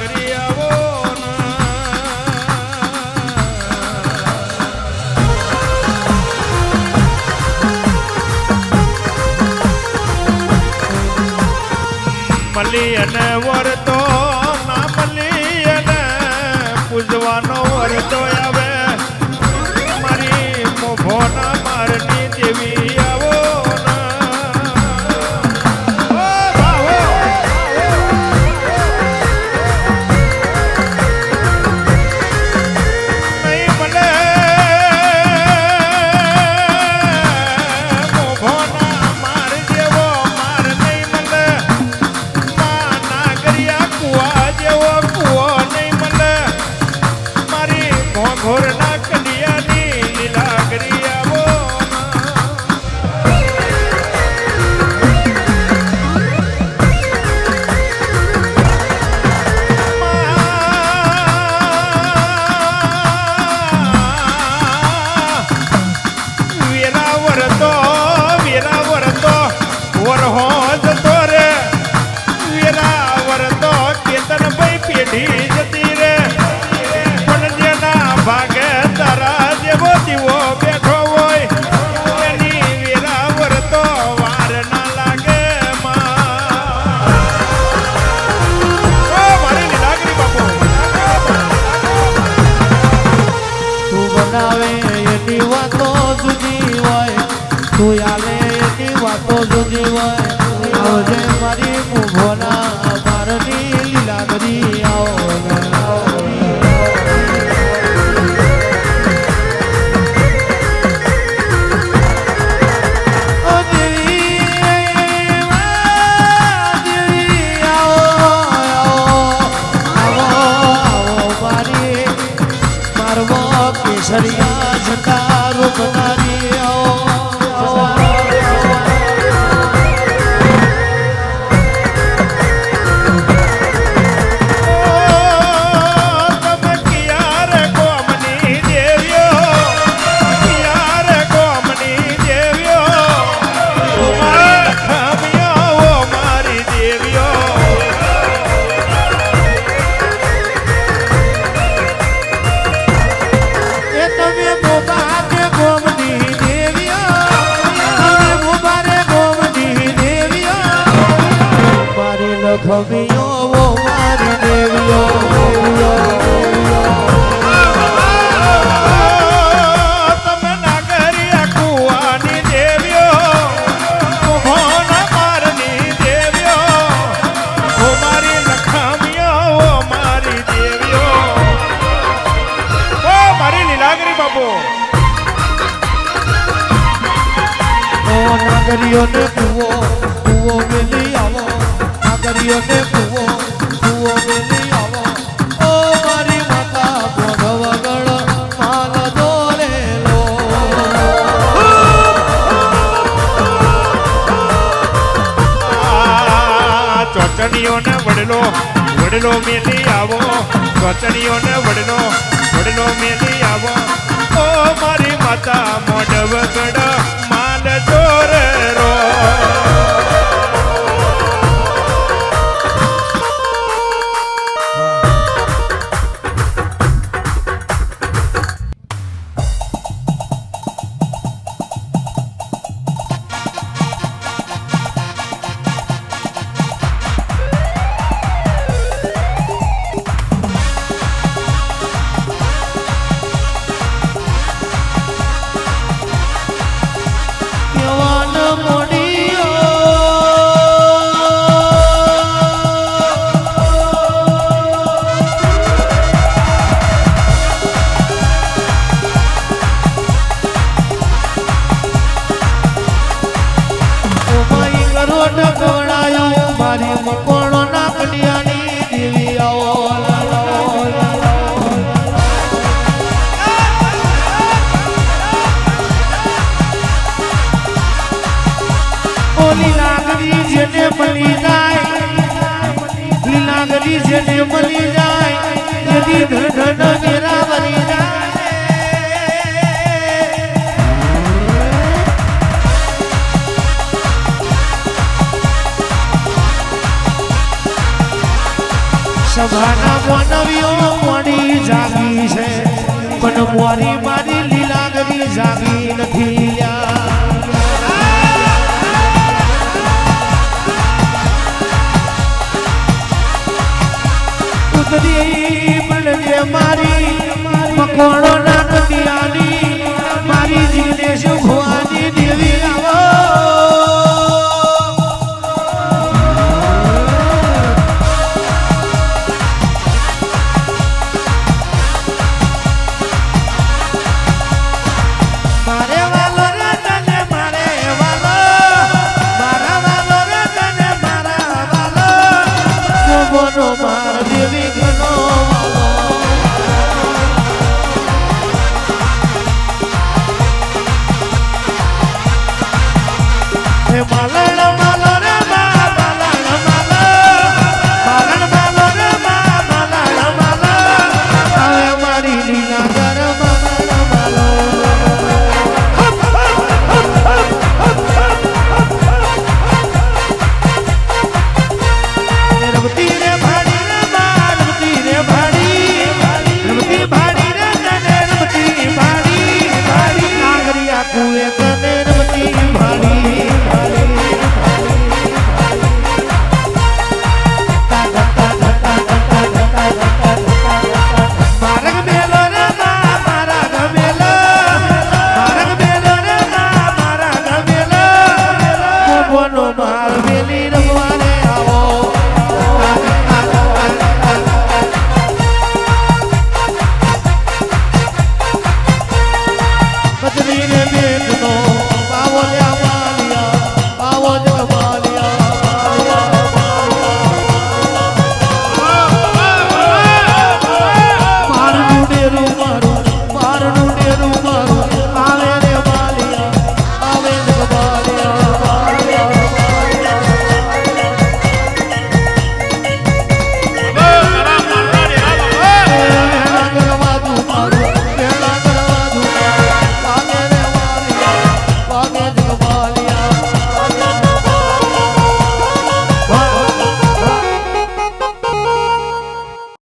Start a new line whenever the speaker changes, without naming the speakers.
લીલાગરી આવો મલી અને વરતો ના મલી અને પૂજવાનો વરતો આવે મારી મોભોના મારની દેવી આવો ઘોરના કડિયાની લીલાગરી આવો વેરાવર તો વરહો જતો રે વેરાવર તો કેતનભાઈ પેઢી જતી રે ભાગે તારા જેવો દીવો બેઠો હોય એની વેરાવર તો વાર ના લાગે મારી લીલાગરી બાપુ
તું બનાવે એની વાતો જુદી હોય તું આલે એની વાતો જુદી હોય આવજે મારી મુભોના મારની લીલાગરી આવો સરિયા જટા રૂપનારી
તમે કિયાર ગોમની દેવ્યો કિયાર ગોમની દેવ્યો મારી દેવ્યો
ખબીઓ મારી દેવીઓ
તમે નાગરિયા કુવાની દેવીઓ મોહના મારની દેવીઓ ઓ મારી લખામીઓ ઓ મારી દેવીઓ ઓ મારી લીલાગરી બાપુ
ઓ નાગરીઓને કુવો મેલી આવો નાગરીઓને કુવો મેલી આવો ઓ મારી માતા ભોગવગળ માલ દોરેલો
ચોચણીઓને વડલો મેલી આવો ચોચણીઓને વડલો મેલી આવો ઓ મારી માતા મોઢવગડ માલ દોરેલો
મારી મકોણો ના કડિયાની દેવી આવો લીલાગરી જેને મળી જાય લીલાગરી જેને મળી જાય એની ધન વેરા બની જાય સભાના માનવીઓ મોડી જાગી છે પણ મોરી મારી લીલાગરી જાગી નથી ઉતરી પડે મારી મકોણો ના કટિયાની મારી જીનેશ ભવાની દેવી આવો
Kuya